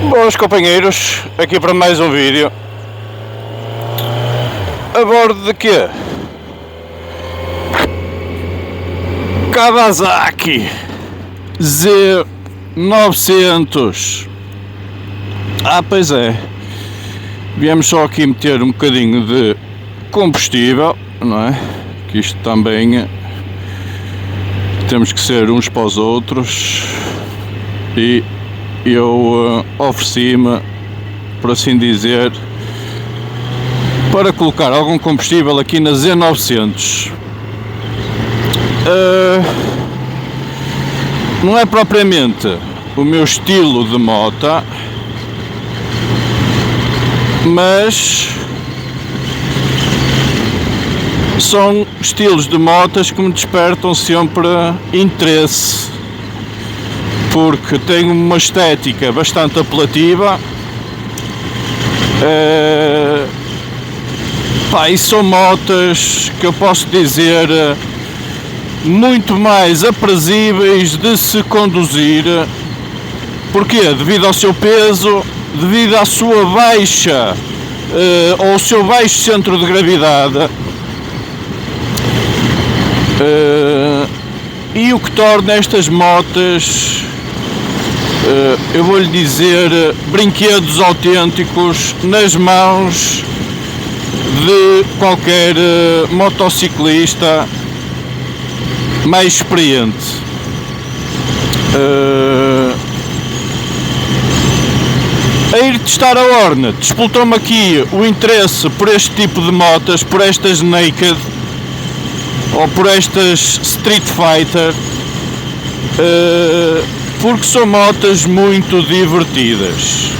Boas companheiros, aqui para mais um vídeo. A bordo de quê? Kawasaki Z900. Pois é. Viemos só aqui meter um bocadinho de combustível, não é? Que isto também temos que ser uns para os outros. E eu ofereci-me, por assim dizer, para colocar algum combustível aqui na Z900. Não é propriamente o meu estilo de moto, mas são estilos de motas que me despertam sempre interesse, porque tem uma estética bastante apelativa, e são motas que eu posso dizer muito mais aprazíveis de se conduzir. Porquê? Devido ao seu peso, devido à sua baixa, ao seu baixo centro de gravidade, e o que torna estas motas, eu vou-lhe dizer, brinquedos autênticos nas mãos de qualquer motociclista mais experiente. A ir testar a Hornet, despoltou-me aqui o interesse por este tipo de motas, por estas Naked ou por estas Street Fighter, porque são motas muito divertidas.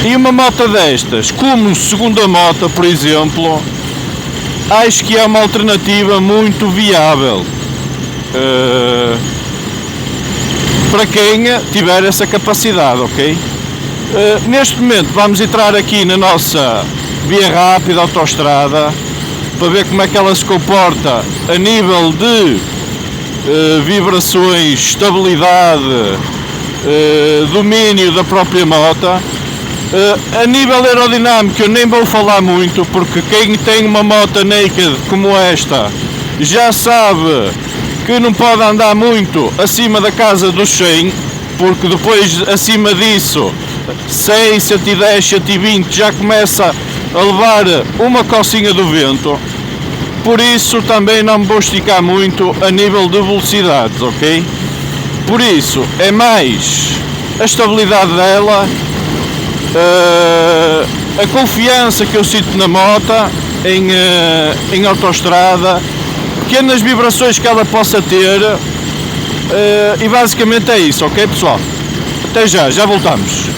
E uma moto destas, como segunda moto, por exemplo, acho que é uma alternativa muito viável para quem tiver essa capacidade, ok? Neste momento vamos entrar aqui na nossa via rápida, autoestrada, para ver como é que ela se comporta a nível de vibrações, estabilidade, domínio da própria moto. A nível aerodinâmico eu nem vou falar muito, porque quem tem uma moto Naked como esta já sabe que não pode andar muito acima da casa dos 100, porque depois acima disso 100, 110, 120 já começa a levar uma cocinha do vento. Por isso também não me vou esticar muito a nível de velocidades, ok? Por isso é mais a estabilidade dela, a confiança que eu sinto na moto em autoestrada, pequenas vibrações que ela possa ter, e basicamente é isso, ok pessoal? Até já voltamos.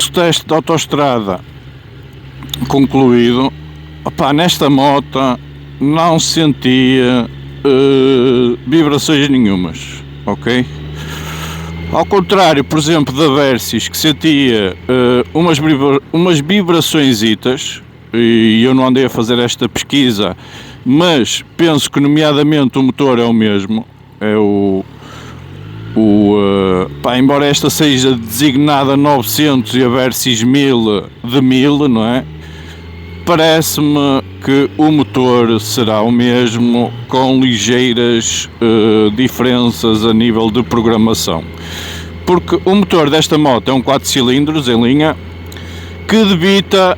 O teste de autoestrada concluído. Nesta moto não sentia vibrações nenhumas, ok? Ao contrário, por exemplo, da Versys, que sentia umas vibraçõezinhas, e eu não andei a fazer esta pesquisa, mas penso que nomeadamente o motor é o mesmo, é embora esta seja designada 900 e a Versys 1000 de 1000, não é? Parece-me que o motor será o mesmo, com ligeiras diferenças a nível de programação. Porque o motor desta moto é um 4 cilindros em linha, que debita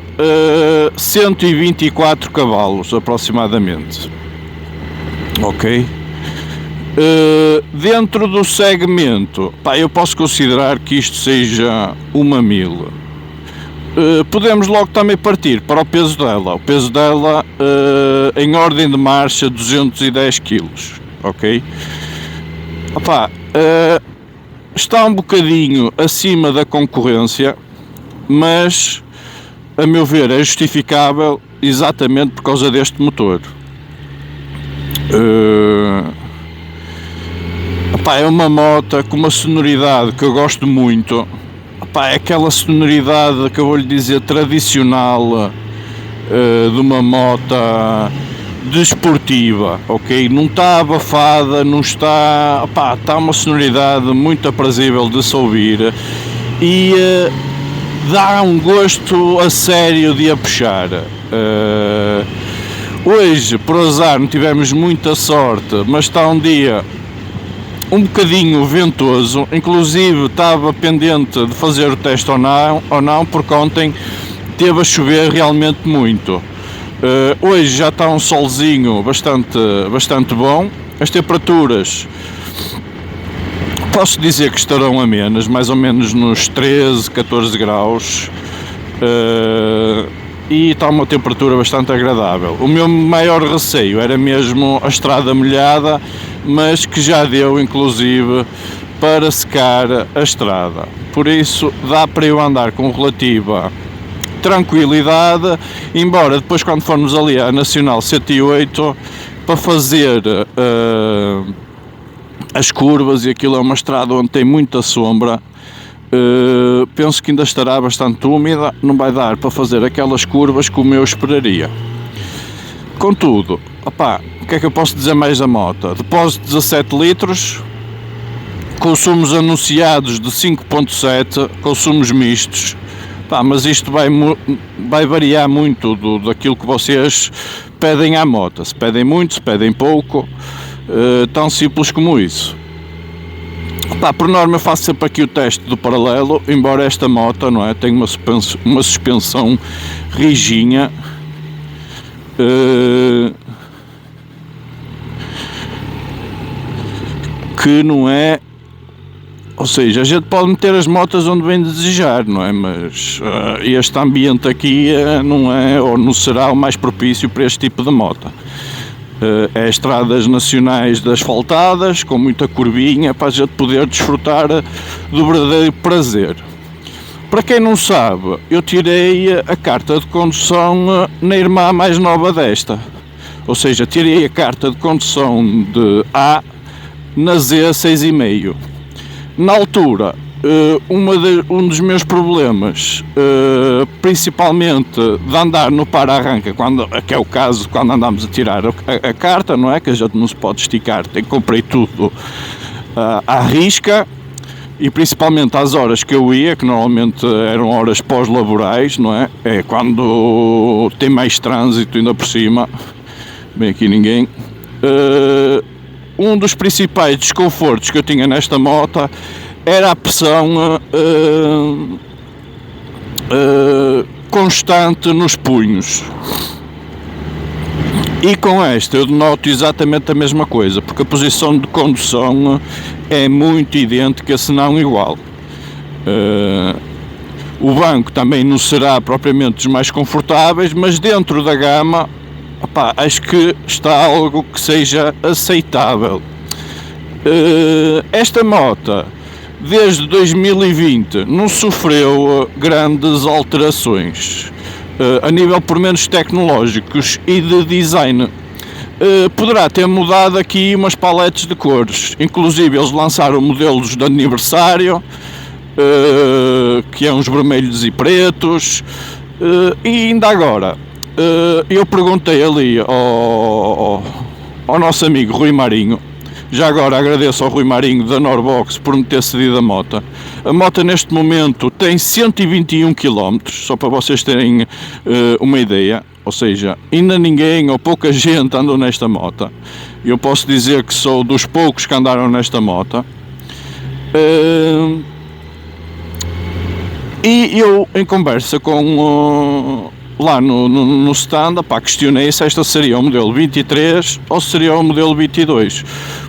124 cavalos aproximadamente, ok? Dentro do segmento, eu posso considerar que isto seja uma 1000. Podemos logo também partir para o peso dela. O peso dela, em ordem de marcha, 210 kg. ok? Opá, está um bocadinho acima da concorrência, mas a meu ver é justificável exatamente por causa deste motor. Opá, é uma moto com uma sonoridade que eu gosto muito. Opá, é aquela sonoridade que eu vou lhe dizer tradicional de uma moto desportiva, ok? Não está abafada, não está... Opá, está uma sonoridade muito aprazível de se ouvir e dá um gosto a sério de a puxar. Hoje, por azar, não tivemos muita sorte, mas está um dia um bocadinho ventoso, inclusive estava pendente de fazer o teste ou não, porque ontem teve a chover realmente muito. Hoje já está um solzinho bastante bom, as temperaturas posso dizer que estarão amenas, mais ou menos nos 13, 14 graus, e está uma temperatura bastante agradável. O meu maior receio era mesmo a estrada molhada, mas que já deu inclusive para secar a estrada, por isso dá para eu andar com relativa tranquilidade, embora depois quando formos ali à Nacional 108 para fazer as curvas, e aquilo é uma estrada onde tem muita sombra, penso que ainda estará bastante úmida, não vai dar para fazer aquelas curvas como eu esperaria. Contudo, opá, o que é que eu posso dizer mais da moto? Depósito de 17 litros, consumos anunciados de 5.7, consumos mistos. Pá, mas isto vai variar muito daquilo que vocês pedem à moto. Se pedem muito, se pedem pouco, tão simples como isso. Pá, por norma eu faço sempre aqui o teste do paralelo, embora esta moto, não é, tenha uma suspensão rijinha, que não é... Ou seja, a gente pode meter as motas onde bem desejar, não é? Mas este ambiente aqui não é, ou não será o mais propício para este tipo de moto. É estradas nacionais asfaltadas, com muita curvinha, para a gente poder desfrutar do verdadeiro prazer. Para quem não sabe, eu tirei a carta de condução na irmã mais nova desta. Ou seja, tirei a carta de condução de na Z 6,5. Na altura, um dos meus problemas, principalmente de andar no para-arranca, que é o caso quando andamos a tirar a carta, não é? Que a gente não se pode esticar, comprei tudo à risca, e principalmente às horas que eu ia, que normalmente eram horas pós-laborais, não é? É quando tem mais trânsito ainda por cima, bem aqui ninguém. Um dos principais desconfortos que eu tinha nesta moto era a pressão constante nos punhos. E com esta eu noto exatamente a mesma coisa, porque a posição de condução é muito idêntica, se não igual. O banco também não será propriamente dos mais confortáveis, mas dentro da gama, opá, acho que está algo que seja aceitável. Esta moto, desde 2020, não sofreu grandes alterações a nível por menos tecnológicos e de design. Poderá ter mudado aqui umas paletes de cores, inclusive eles lançaram modelos de aniversário, que é uns vermelhos e pretos, e ainda agora eu perguntei ali ao nosso amigo Rui Marinho. Já agora agradeço ao Rui Marinho da Norbox por me ter cedido a moto. A moto neste momento tem 121 km, só para vocês terem uma ideia. Ou seja, ainda ninguém ou pouca gente andou nesta moto. Eu posso dizer que sou dos poucos que andaram nesta moto. E eu, em conversa com... lá no stand, pá, questionei se esta seria o modelo 23 ou seria o modelo 22,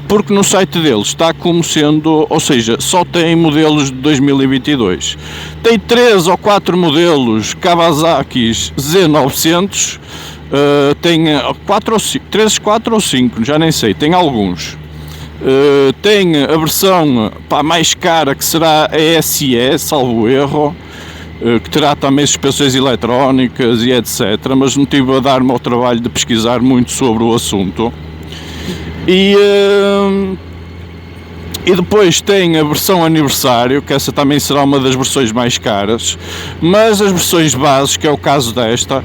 porque no site deles está como sendo, ou seja, só tem modelos de 2022. Tem 3 ou 4 modelos Kawasaki Z900, tem 4 ou 5, 3, 4 ou 5, já nem sei, tem alguns. Tem a versão mais cara, que será a SE, salvo erro, que terá também suspensões eletrónicas e etc. Mas não tive a dar-me ao trabalho de pesquisar muito sobre o assunto. E depois tem a versão aniversário, que essa também será uma das versões mais caras, mas as versões bases, que é o caso desta,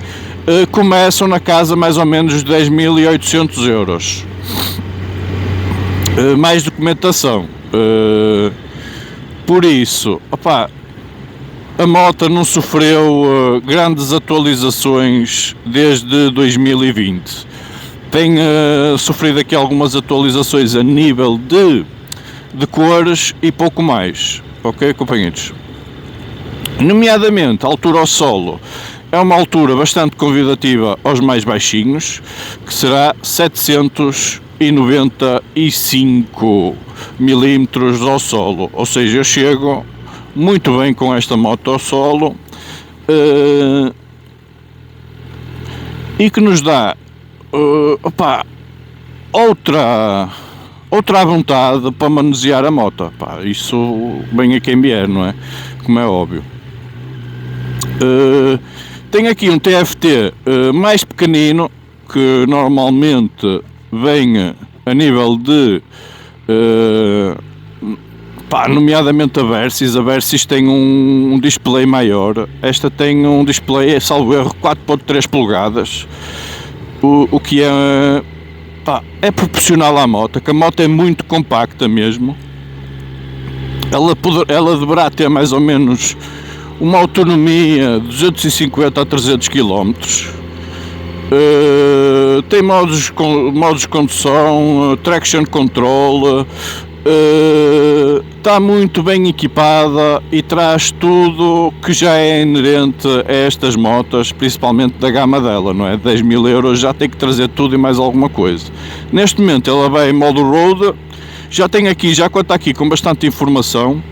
começam na casa mais ou menos de 10.800 euros. Mais documentação. Por isso, a moto não sofreu grandes atualizações desde 2020. Tem sofrido aqui algumas atualizações a nível de cores e pouco mais, ok, companheiros? Nomeadamente, a altura ao solo é uma altura bastante convidativa aos mais baixinhos, que será 795 milímetros ao solo, ou seja, eu chego muito bem com esta moto ao solo, e que nos dá outra vontade para manusear a moto. Isso bem a quem vier, não é? Como é óbvio. Tem aqui um TFT mais pequenino, que normalmente vem a nível de nomeadamente a Versys tem um display maior. Esta tem um display, salvo erro, 4.3 polegadas, o que é proporcional à moto, que a moto é muito compacta mesmo. Ela deverá ter mais ou menos uma autonomia de 250 a 300 km. Tem modos de condução, traction control, está muito bem equipada e traz tudo que já é inerente a estas motas, principalmente da gama dela, não é? 10.000 euros já tem que trazer tudo e mais alguma coisa. Neste momento ela vai em modo road, já conta aqui com bastante informação.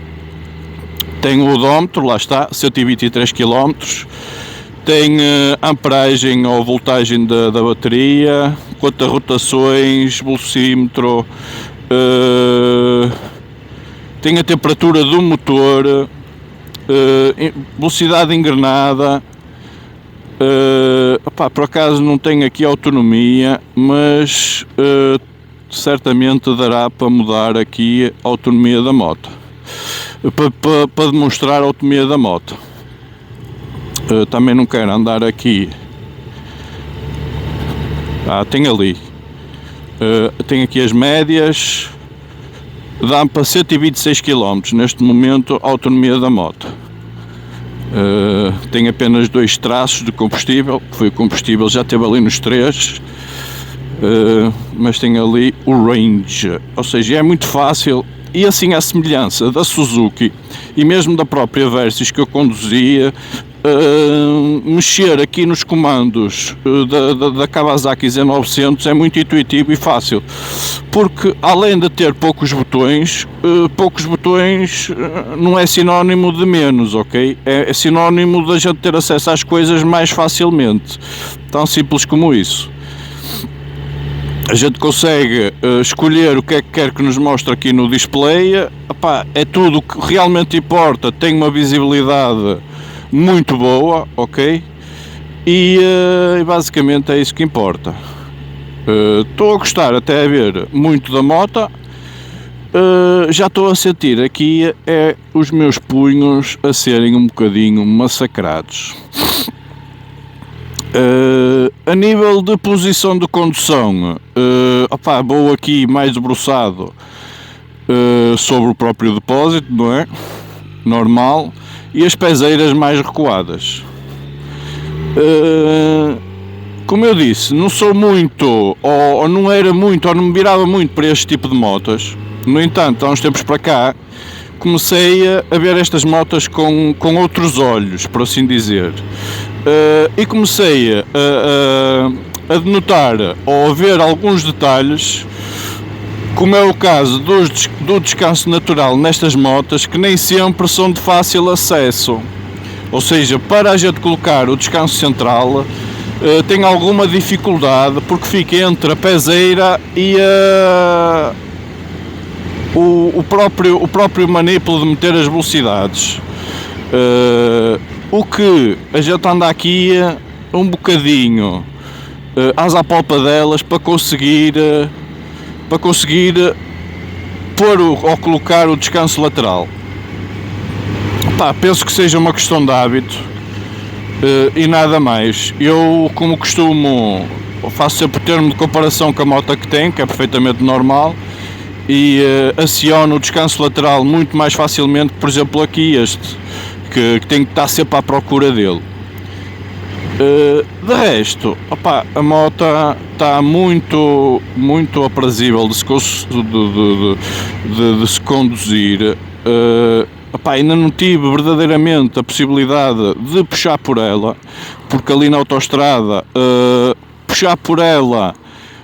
Tem o odómetro, lá está, 123 km, tem amperagem ou voltagem da bateria, quanto a rotações, velocímetro, tem a temperatura do motor, velocidade engrenada, por acaso não tenho aqui autonomia, mas certamente dará para mudar aqui a autonomia da moto, para demonstrar a autonomia da moto. Também não quero andar aqui. Tem ali. Tem aqui as médias. Dá-me para 126 km neste momento a autonomia da moto. Tem apenas 2 traços de combustível, que foi o combustível, já teve ali nos 3. Mas tem ali o range, ou seja, é muito fácil. E assim a semelhança da Suzuki e mesmo da própria Versys que eu conduzia, mexer aqui nos comandos da Kawasaki Z900 é muito intuitivo e fácil, porque além de ter poucos botões não é sinónimo de menos, ok? É sinónimo de a gente ter acesso às coisas mais facilmente, tão simples como isso. A gente consegue escolher o que é que quer que nos mostre aqui no display. É tudo o que realmente importa, tem uma visibilidade muito boa, ok? E basicamente é isso que importa. Estou a gostar até a ver muito da moto. Já estou a sentir aqui os meus punhos a serem um bocadinho massacrados. A nível de posição de condução, vou aqui mais debruçado sobre o próprio depósito, não é? Normal. E as pezeiras mais recuadas. Como eu disse, não sou muito, ou não era muito, ou não me virava muito para este tipo de motas. No entanto, há uns tempos para cá, comecei a ver estas motas com outros olhos, por assim dizer. E comecei a denotar ou a ver alguns detalhes, como é o caso do descanso natural nestas motas, que nem sempre são de fácil acesso. Ou seja, para a gente colocar o descanso central, tem alguma dificuldade, porque fica entre a peseira o próprio manipulo de meter as velocidades. O que a gente anda aqui um bocadinho às apalpadelas para conseguir pôr ou colocar o descanso lateral. Penso que seja uma questão de hábito e nada mais. Eu, como costumo, faço sempre o termo de comparação com a moto que tenho, que é perfeitamente normal, e aciono o descanso lateral muito mais facilmente que, por exemplo, aqui este, que tenho que estar sempre à procura dele. De resto, a moto está muito aprazível de se conduzir. Ainda não tive verdadeiramente a possibilidade de puxar por ela, porque ali na autoestrada puxar por ela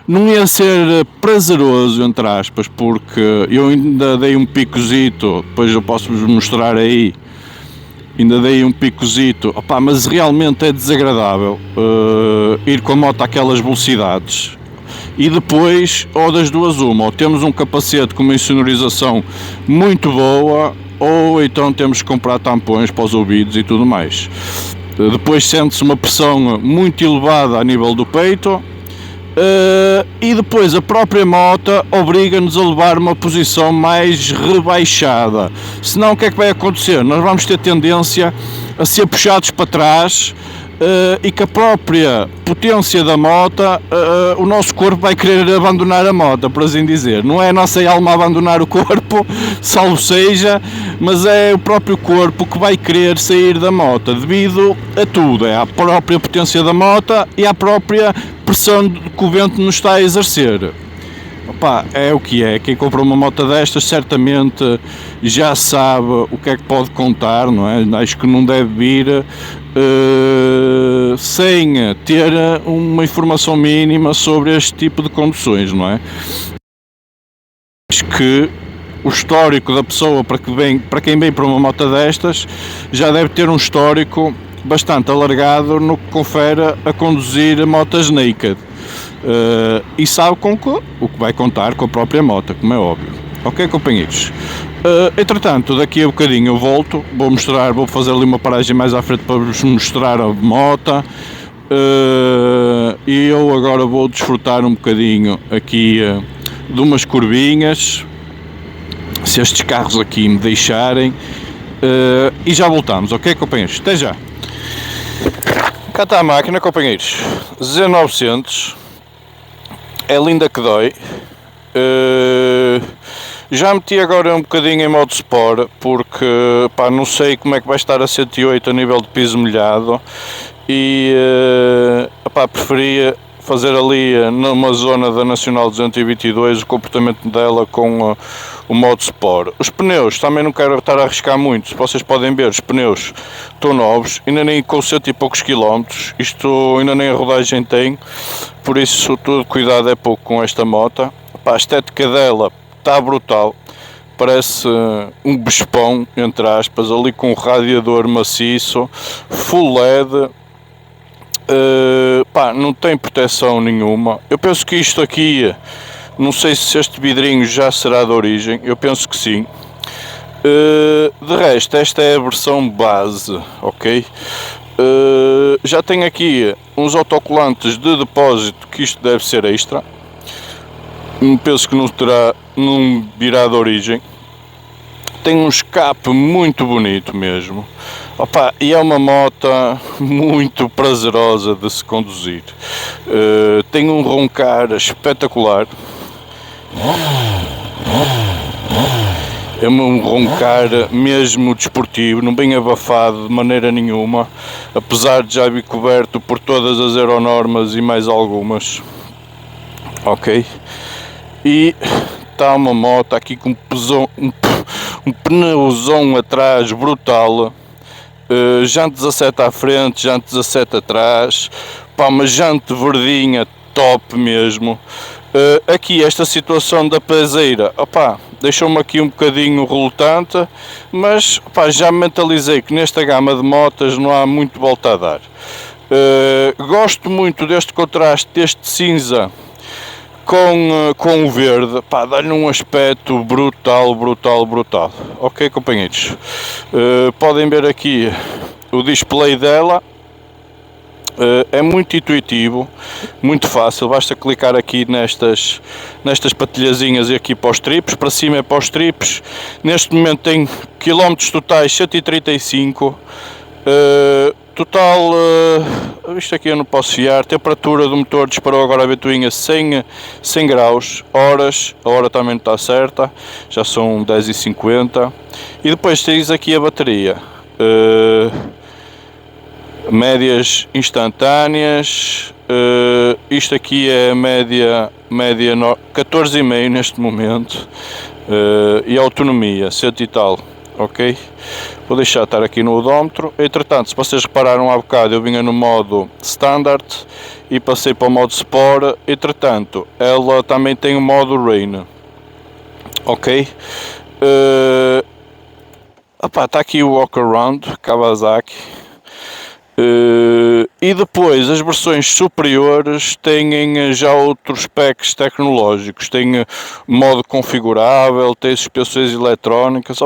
não ia ser prazeroso, entre aspas, porque eu ainda dei um picozito, depois eu posso-vos mostrar aí. Ainda dei um picozito, mas realmente é desagradável ir com a moto àquelas velocidades. E depois, ou das duas uma, ou temos um capacete com uma insonorização muito boa, ou então temos que comprar tampões para os ouvidos e tudo mais. Depois sente-se uma pressão muito elevada a nível do peito. E depois a própria moto obriga-nos a levar uma posição mais rebaixada, senão o que é que vai acontecer? Nós vamos ter tendência a ser puxados para trás e que a própria potência da moto, o nosso corpo vai querer abandonar a moto, por assim dizer. Não é a nossa alma a abandonar o corpo, salvo seja, mas é o próprio corpo que vai querer sair da moto devido a tudo, é a própria potência da moto e a própria pressão que o vento nos está a exercer. É o que é. Quem compra uma moto destas certamente já sabe o que é que pode contar, não é? Acho que não deve vir sem ter uma informação mínima sobre este tipo de conduções, não é? Acho que o histórico da pessoa para quem vem para uma moto destas já deve ter um histórico bastante alargado no que confere a conduzir motas naked. E sabe o que vai contar com a própria moto, como é óbvio. Ok, companheiros? Entretanto, daqui a bocadinho eu volto, vou fazer ali uma paragem mais à frente para vos mostrar a moto. E eu agora vou desfrutar um bocadinho aqui de umas curvinhas, se estes carros aqui me deixarem, e já voltamos, ok, companheiros? Até já! Cá está a máquina, companheiros, Z900, é linda que dói. Já meti agora um bocadinho em modo Sport, porque não sei como é que vai estar a 108 a nível de piso molhado, e preferia fazer ali numa zona da Nacional 222 o comportamento dela com o modo Sport. Os pneus, também não quero estar a arriscar muito. Se vocês podem ver, os pneus estão novos, ainda nem com 100 e poucos quilómetros, isto ainda nem a rodagem tem, por isso todo cuidado é pouco com esta moto. A estética dela está brutal, parece um bespão, entre aspas, ali com um radiador maciço, full LED. Não tem proteção nenhuma. Eu penso que isto aqui, não sei se este vidrinho já será de origem, eu penso que sim. De resto, esta é a versão base, ok? Já tenho aqui uns autocolantes de depósito, que isto deve ser extra. Penso que não virá de origem. Tem um escape muito bonito mesmo. E é uma moto muito prazerosa de se conduzir. Tem um roncar espetacular. É um roncar mesmo desportivo, não bem abafado de maneira nenhuma, apesar de já vir coberto por todas as aeronormas e mais algumas. Ok? E está uma moto aqui com um pneuzão atrás brutal, jante 17 à frente, jante 17 atrás, uma jante verdinha top mesmo. Aqui esta situação da peseira, deixou-me aqui um bocadinho relutante, mas já me mentalizei que nesta gama de motas não há muito volta a dar. Gosto muito deste contraste, deste cinza com o verde, pá, dá-lhe um aspecto brutal, brutal, brutal. Ok, companheiros? Podem ver aqui o display dela. É muito intuitivo, muito fácil, basta clicar aqui nestas patilhazinhas e aqui para os trips, para cima é para os trips. Neste momento tem quilómetros totais 135, total, isto aqui eu não posso fiar, temperatura do motor disparou agora a ventoinha 100 graus, horas, a hora também não está certa, já são 10h50, e depois tens aqui a bateria. Médias instantâneas, isto aqui é a média 14,5 neste momento, e a autonomia 100 e tal, ok? Vou deixar estar aqui no odómetro. Entretanto, se vocês repararam há bocado, eu vinha no modo Standard e passei para o modo Sport. Entretanto, ela também tem o modo Rain, ok? Está aqui o Walk Around Kawasaki. E depois as versões superiores têm já outros packs tecnológicos, tem modo configurável, tem suspensões eletrónicas,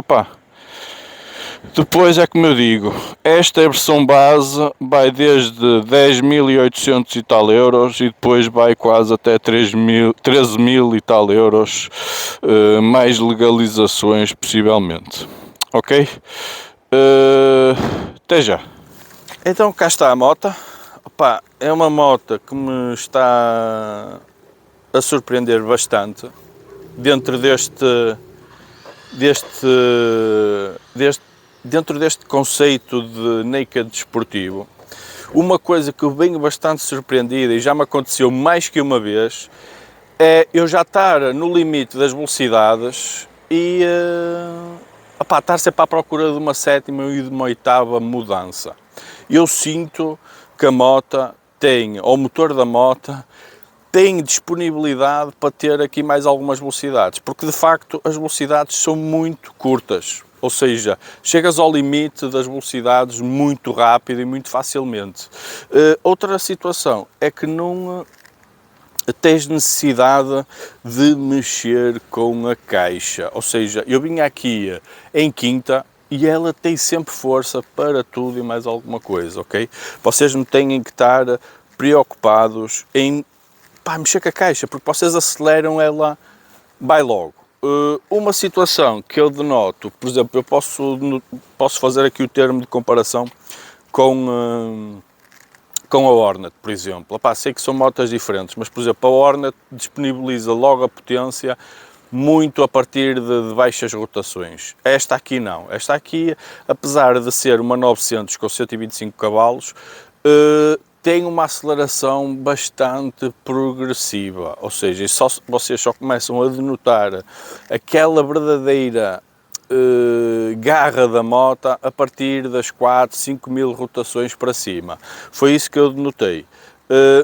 Depois é como eu digo, esta é a versão base, vai desde 10.800 e tal euros e depois vai quase até 13.000 e tal euros, mais legalizações possivelmente, ok? Até já. Então cá está a moto. É uma moto que me está a surpreender bastante dentro dentro deste conceito de naked desportivo. Uma coisa que eu venho bastante surpreendida e já me aconteceu mais que uma vez é eu já estar no limite das velocidades e estar sempre à procura de uma sétima e de uma oitava mudança. Eu sinto que a moto tem, ou o motor da moto, tem disponibilidade para ter aqui mais algumas velocidades, porque de facto as velocidades são muito curtas, ou seja, chegas ao limite das velocidades muito rápido e muito facilmente. Outra situação é que não tens necessidade de mexer com a caixa, ou seja, eu vim aqui em quinta e ela tem sempre força para tudo e mais alguma coisa, ok? Vocês não têm que estar preocupados em mexer com a caixa, porque vocês aceleram, ela vai logo. Uma situação que eu denoto, por exemplo, eu posso fazer aqui o termo de comparação com a Hornet, por exemplo. Sei que são motas diferentes, mas, por exemplo, a Hornet disponibiliza logo a potência muito a partir de baixas rotações. Esta aqui não. Esta aqui, apesar de ser uma 900 com 125 cavalos, tem uma aceleração bastante progressiva, ou seja, vocês só começam a denotar aquela verdadeira garra da moto a partir das 4, 5 mil rotações para cima. Foi isso que eu denotei.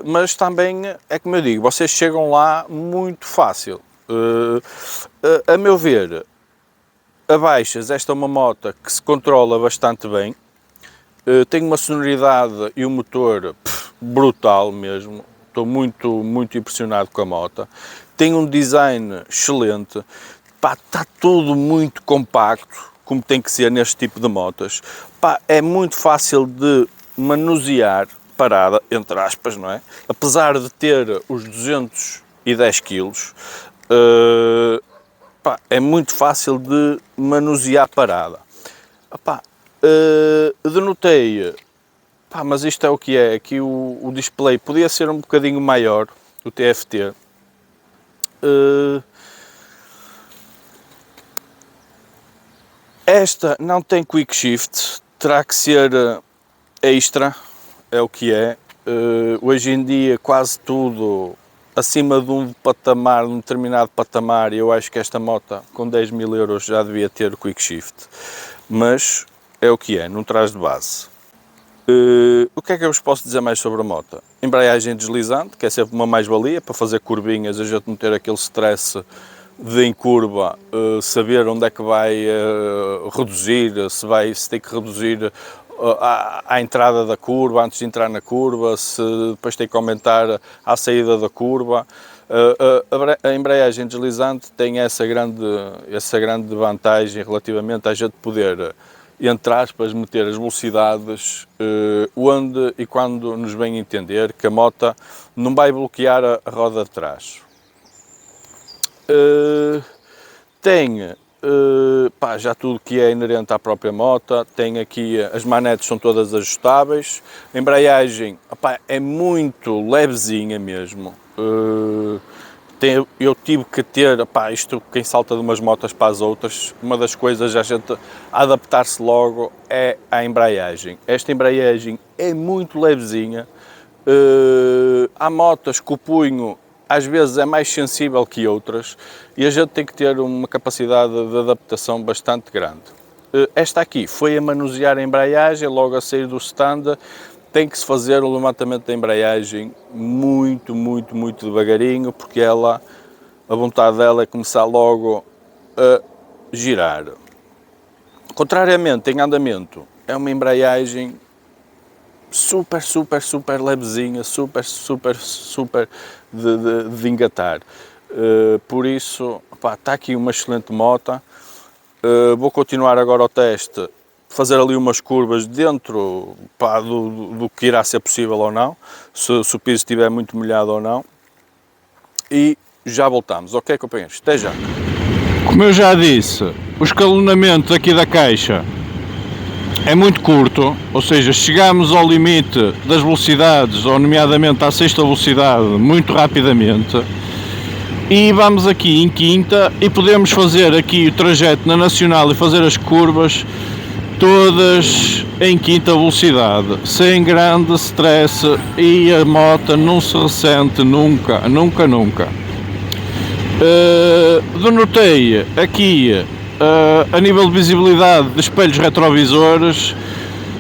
Mas também, é como eu digo, vocês chegam lá muito fácil. A meu ver, a baixas, esta é uma moto que se controla bastante bem. Tem uma sonoridade e um motor brutal mesmo, estou muito impressionado com a moto. Tem um design excelente, está tudo muito compacto, como tem que ser neste tipo de motas. É muito fácil de manusear parada, entre aspas, não é? Apesar de ter os 210 kg, é muito fácil de manusear parada. Denotei, mas isto é o que é, aqui o display podia ser um bocadinho maior, o TFT. Esta não tem quick shift, terá que ser extra, é o que é. Hoje em dia quase tudo acima de um patamar, de um determinado patamar, eu acho que esta moto com 10.000 euros já devia ter quick shift, mas é o que é, não traz de base. O que é que eu vos posso dizer mais sobre a moto? Embreagem deslizante, que é sempre uma mais-valia, para fazer curvinhas, a gente não ter aquele stress de em curva, saber onde é que vai reduzir, se tem que reduzir à entrada da curva, antes de entrar na curva, se depois tem que aumentar à saída da curva. A embreagem deslizante tem essa grande vantagem relativamente a gente poder, entre aspas, meter as velocidades onde e quando nos bem entender, que a moto não vai bloquear a roda de trás. Tem já tudo que é inerente à própria moto, tem aqui, as manetes são todas ajustáveis, a embreagem é muito levezinha mesmo. Eu tive que ter, isto quem salta de umas motas para as outras, uma das coisas a gente adaptar-se logo é à embreagem. Esta embreagem é muito levezinha, há motas que o punho às vezes é mais sensível que outras e a gente tem que ter uma capacidade de adaptação bastante grande. Esta aqui foi a manusear a embreagem, logo a sair do stand, tem que se fazer o levantamento da embreagem muito devagarinho, porque a vontade dela é começar logo a girar. Contrariamente, em andamento, é uma embreagem super levezinha, super de engatar. Por isso, está aqui uma excelente moto. Vou continuar agora o teste, fazer ali umas curvas dentro do que irá ser possível ou não, se o piso estiver muito molhado ou não, e já voltamos, ok, companheiros? Até já! Como eu já disse, o escalonamento aqui da caixa é muito curto, ou seja, chegamos ao limite das velocidades, ou nomeadamente à sexta velocidade, muito rapidamente. E vamos aqui em quinta e podemos fazer aqui o trajeto na Nacional e fazer as curvas todas em quinta velocidade, sem grande stress, e a moto não se ressente nunca. Denotei aqui a nível de visibilidade de espelhos retrovisores,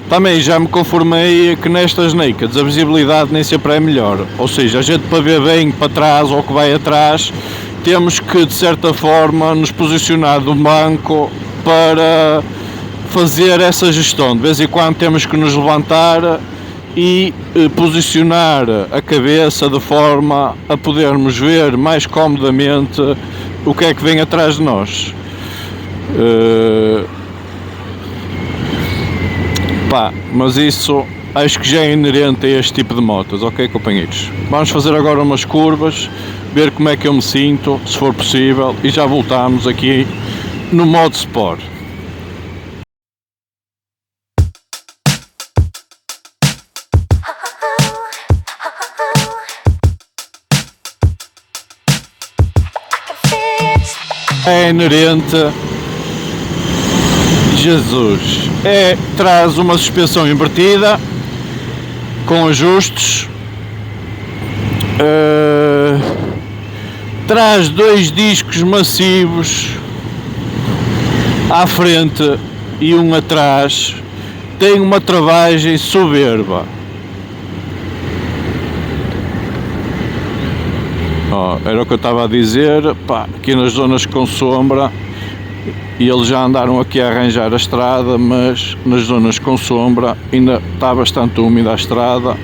também já me conformei que nestas nakeds a visibilidade nem sempre é melhor, ou seja, a gente para ver bem para trás ou o que vai atrás, temos que de certa forma nos posicionar do banco para fazer essa gestão. De vez em quando temos que nos levantar e posicionar a cabeça de forma a podermos ver mais comodamente o que é que vem atrás de nós. Mas isso acho que já é inerente a este tipo de motos, ok, companheiros? Vamos fazer agora umas curvas, ver como é que eu me sinto, se for possível, e já voltamos aqui no modo Sport. É inerente, Jesus, traz uma suspensão invertida com ajustes, traz 2 discos massivos à frente e um atrás, tem uma travagem soberba. Era o que eu estava a dizer, aqui nas zonas com sombra, e eles já andaram aqui a arranjar a estrada, mas nas zonas com sombra ainda está bastante úmida a estrada,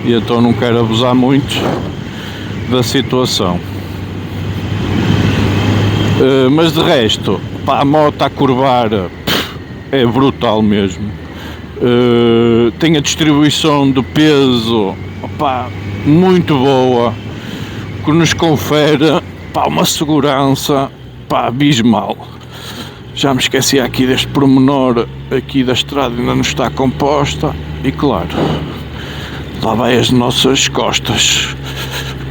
e então não quero abusar muito da situação. Mas de resto, a moto a curvar é brutal mesmo. Tem a distribuição de peso muito boa, que nos confere uma segurança abismal. Já me esqueci aqui deste pormenor aqui da estrada, ainda não está composta, e claro, lá vai as nossas costas,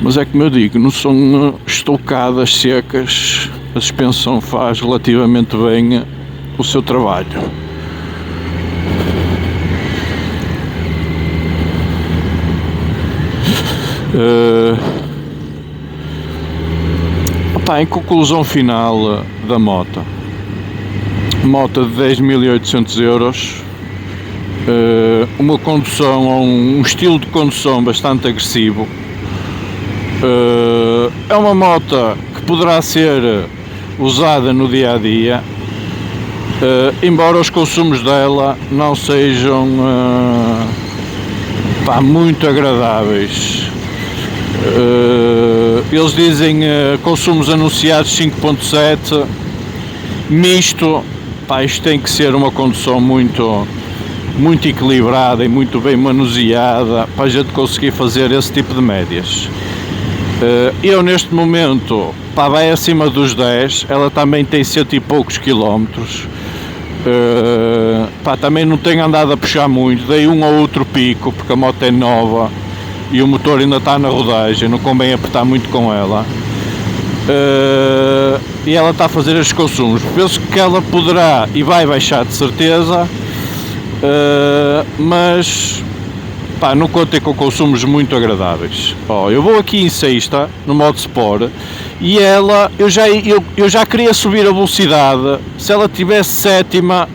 mas é como eu digo, não são estocadas secas, a suspensão faz relativamente bem o seu trabalho. Em conclusão final da moto de 10.800 euros, uma condução, um estilo de condução bastante agressivo, é uma moto que poderá ser usada no dia a dia, embora os consumos dela não sejam muito agradáveis. eles dizem consumos anunciados 5.7, misto. Pá, isto tem que ser uma condução muito equilibrada e muito bem manuseada para a gente conseguir fazer esse tipo de médias. Eu neste momento, pá, vai acima dos 10, ela também tem 100 e poucos quilómetros. Pá, também não tenho andado a puxar muito, dei um ou outro pico porque a moto é nova e o motor ainda está na rodagem, não convém apertar muito com ela. E ela está a fazer estes consumos. Penso que ela poderá e vai baixar de certeza, mas pá, não contem com consumos muito agradáveis. Eu vou aqui em sexta, no modo Sport, e ela, eu já queria subir a velocidade. Se ela tivesse sétima,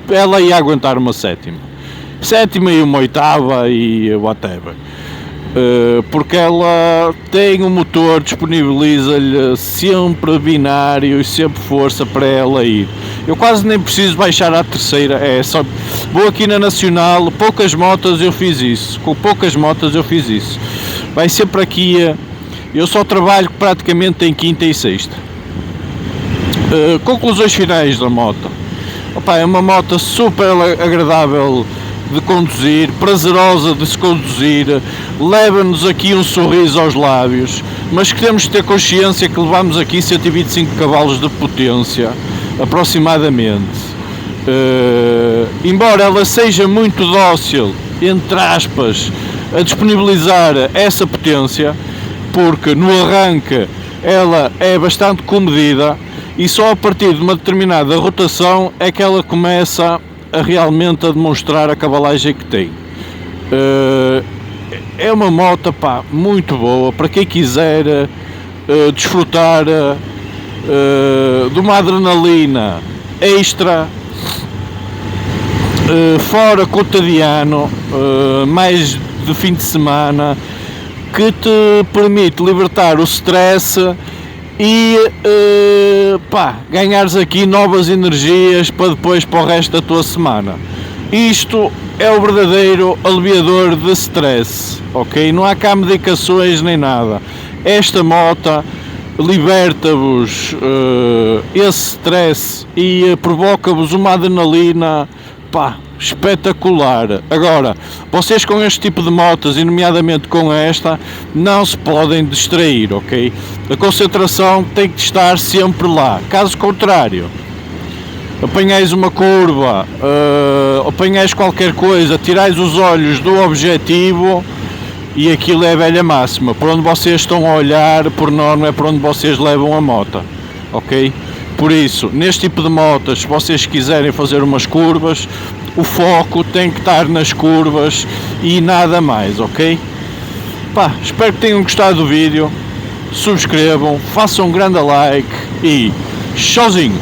ela ia aguentar uma sétima e uma oitava e whatever. Porque ela tem um motor, disponibiliza-lhe sempre binário e sempre força para ela ir. Eu quase nem preciso baixar à terceira, é só vou aqui na Nacional, poucas motas eu fiz isso, com poucas motas eu fiz isso. Vai sempre aqui, eu só trabalho praticamente em quinta e sexta. Conclusões finais da moto. Opa, é uma moto super agradável de conduzir, prazerosa de se conduzir, leva-nos aqui um sorriso aos lábios, mas que temos de ter consciência que levamos aqui 125 cavalos de potência, aproximadamente. Embora ela seja muito dócil, entre aspas, a disponibilizar essa potência, porque no arranque ela é bastante comedida e só a partir de uma determinada rotação é que ela começa realmente a demonstrar a cavalagem que tem. É uma moto, pá, muito boa para quem quiser desfrutar de uma adrenalina extra, fora cotidiano, mais de fim de semana, que te permite libertar o stress e ganhares aqui novas energias para depois para o resto da tua semana. Isto é o verdadeiro aliviador de stress, ok? Não há cá medicações nem nada. Esta moto liberta-vos esse stress e provoca-vos uma adrenalina, pá, espetacular. Agora, vocês com este tipo de motos, e nomeadamente com esta, não se podem distrair, ok? A concentração tem que estar sempre lá. Caso contrário, apanhais uma curva, apanhais qualquer coisa, tirais os olhos do objetivo e aquilo é a velha máxima. Por onde vocês estão a olhar, por norma, é por onde vocês levam a moto, ok? Por isso, neste tipo de motas, se vocês quiserem fazer umas curvas, o foco tem que estar nas curvas e nada mais, ok? Pá, espero que tenham gostado do vídeo, subscrevam, façam um grande like e tchauzinho!